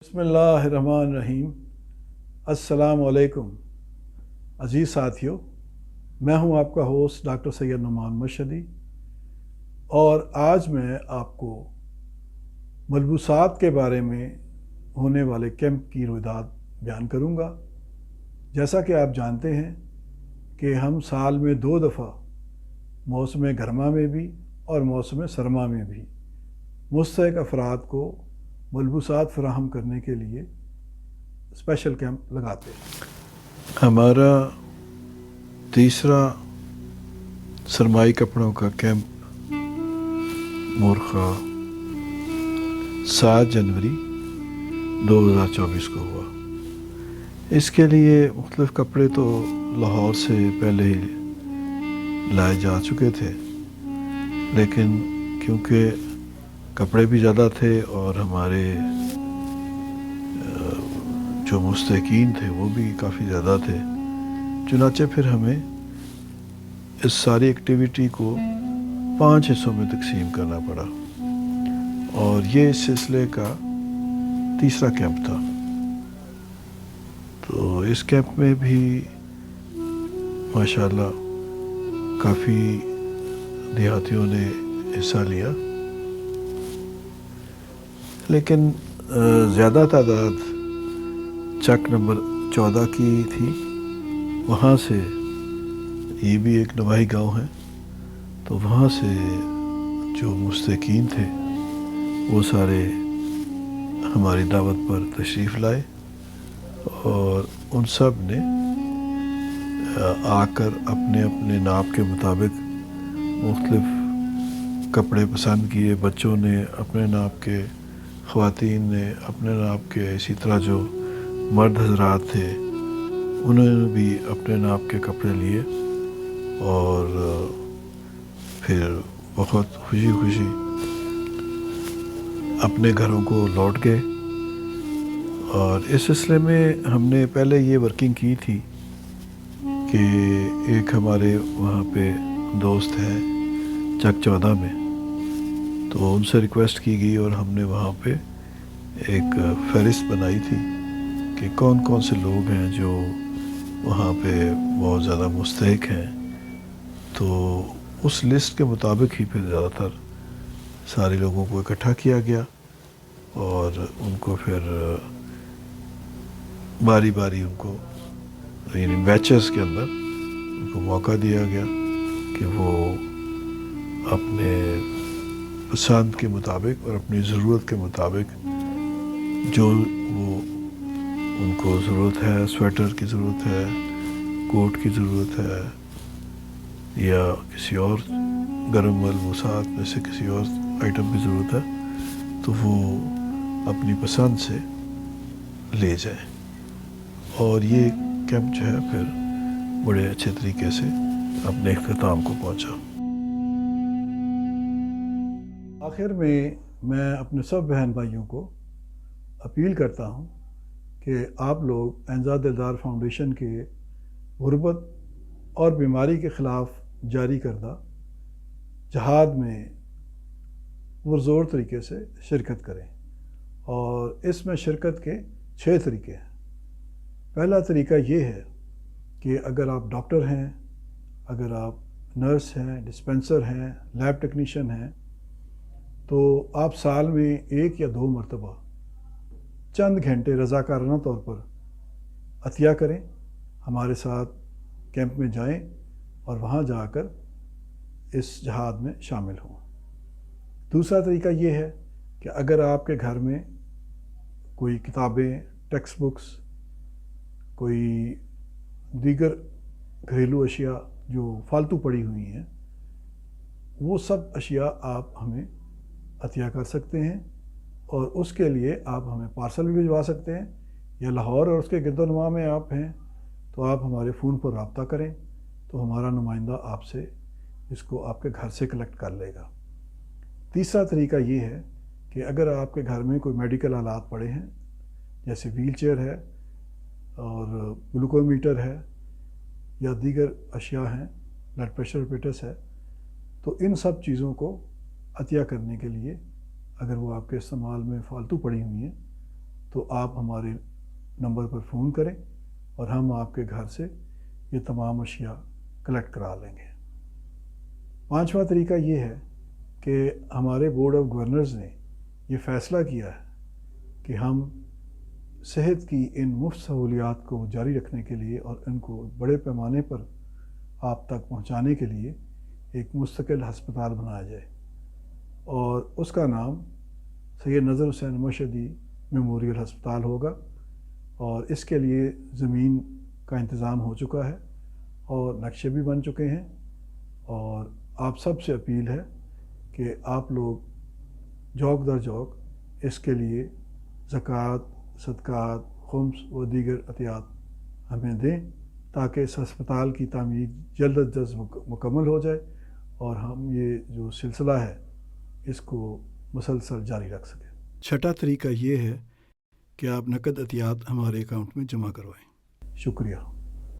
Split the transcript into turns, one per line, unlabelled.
बिस्मिल्लाहिर्रहमानिर्रहीम। अस्सलाम वालेकुम अज़ीज़ साथियों, मैं हूं आपका होस्ट डॉक्टर सैयद नुमान मशहदी और आज मैं आपको मलबूसात के बारे में होने वाले कैंप की रुइदाद बयान करूंगा। जैसा कि आप जानते हैं कि हम साल में 2 दफ़ा मौसम गर्मा में भी और मौसम सरमा में भी मुस्तहिक अफराद को मलबूसात फराहम करने के लिए स्पेशल कैंप लगाते हैं।
हमारा तीसरा सरमाई कपड़ों का कैंप मोरखा 7 जनवरी 2024 को हुआ। इसके लिए मुख्तलिफ़ कपड़े तो लाहौर से पहले ही लाए जा चुके थे, लेकिन क्योंकि कपड़े भी ज़्यादा थे और हमारे जो मुस्तहिकीन थे वो भी काफ़ी ज़्यादा थे, चुनाचे फिर हमें इस सारी एक्टिविटी को 5 हिस्सों में तकसीम करना पड़ा और ये इस सिलसिले का तीसरा कैंप था। तो इस कैंप में भी माशाल्लाह काफ़ी देहातियों ने हिस्सा लिया, लेकिन ज़्यादा तादाद चक नंबर 14 की थी। वहाँ से, ये भी एक नवाही गांव है, तो वहाँ से जो मुस्तकीन थे वो सारे हमारी दावत पर तशरीफ़ लाए और उन सब ने आकर अपने अपने नाप के मुताबिक मुख्तलिफ़ कपड़े पसंद किए। बच्चों ने अपने नाप के, ख़वातीन ने अपने नाप के, इसी तरह जो मर्द हज़रात थे उन्होंने भी अपने नाप के कपड़े लिए और फिर बहुत खुशी खुशी अपने घरों को लौट गए। और इस सिलसिले में हमने पहले ये वर्किंग की थी कि एक हमारे वहाँ पे दोस्त हैं चक 14 में, तो उनसे रिक्वेस्ट की गई और हमने वहाँ पे एक फहरिस्त बनाई थी कि कौन कौन से लोग हैं जो वहाँ पे बहुत ज़्यादा मुस्तहिक हैं। तो उस लिस्ट के मुताबिक ही फिर ज़्यादातर सारे लोगों को इकट्ठा किया गया और उनको फिर बारी बारी उनको, यानी बैचेस के अंदर उनको मौका दिया गया कि वो अपने पसंद के मुताबिक और अपनी ज़रूरत के मुताबिक जो वो उनको ज़रूरत है, स्वेटर की ज़रूरत है, कोट की ज़रूरत है या किसी और गर्म मलबूसात में से किसी और आइटम की ज़रूरत है, तो वो अपनी पसंद से ले जाए। और ये कैंप जो है फिर बड़े अच्छे तरीके से अपने इख्तिताम को पहुँचा।
आखिर में मैं अपने सब बहन भाइयों को अपील करता हूँ कि आप लोग एंजा दिलदार फाउंडेशन के गुर्बत और बीमारी के ख़िलाफ़ जारी करदा जहाद में पुरज़ोर तरीके से शिरकत करें। और इसमें शिरकत के 6 तरीके हैं। पहला तरीका ये है कि अगर आप डॉक्टर हैं, अगर आप नर्स हैं, डिस्पेंसर हैं, लैब टेक्नीशियन हैं, तो आप साल में 1 या 2 मरतबा चंद घंटे रज़ाकाराना तौर पर अतिया करें, हमारे साथ कैंप में जाएं और वहाँ जाकर इस जहाद में शामिल हों। दूसरा तरीका ये है कि अगर आपके घर में कोई किताबें, टेक्स्ट बुक्स, कोई दीगर घरेलू अशिया जो फालतू पड़ी हुई हैं, वो सब अशिया आप हमें अतिया कर सकते हैं और उसके लिए आप हमें पार्सल भी भिजवा सकते हैं, या लाहौर और उसके गिरदोनुमा में आप हैं तो आप हमारे फ़ोन पर रब्ता करें तो हमारा नुमाइंदा आपसे इसको आपके घर से कलेक्ट कर लेगा। तीसरा तरीका ये है कि अगर आपके घर में कोई मेडिकल आलात पड़े हैं, जैसे व्हील चेयर है और ग्लूकोमीटर है या दीगर अशिया हैं, ब्लड प्रेशर पेटस है, तो इन सब चीज़ों को अतिया करने के लिए अगर वो आपके इस्तेमाल में फ़ालतू पड़ी हुई हैं تو آپ ہمارے نمبر پر فون کریں اور ہم آپ کے گھر سے یہ تمام اشیاء کلیکٹ کرا لیں گے۔ پانچواں طریقہ یہ ہے کہ ہمارے بورڈ آف گورنرز نے یہ فیصلہ کیا ہے کہ ہم صحت کی ان مفت سہولیات کو جاری رکھنے کے لیے اور ان کو بڑے پیمانے پر آپ تک پہنچانے کے لیے ایک مستقل ہسپتال بنایا جائے، اور اس کا نام سید نظر حسین مشہدی میموریل ہسپتال ہوگا، اور اس کے لیے زمین کا انتظام ہو چکا ہے اور نقشے بھی بن چکے ہیں، اور آپ سب سے اپیل ہے کہ آپ لوگ جوک در جوک اس کے لیے زکوٰۃ، صدقات، خمس و دیگر عطیات ہمیں دیں تاکہ اس ہسپتال کی تعمیر جلد از جلد مکمل ہو جائے اور ہم یہ جو سلسلہ ہے اس کو مسلسل جاری رکھ سکیں۔ چھٹا طریقہ یہ ہے کہ آپ نقد عطیات ہمارے اکاؤنٹ میں جمع کروائیں۔ شکریہ۔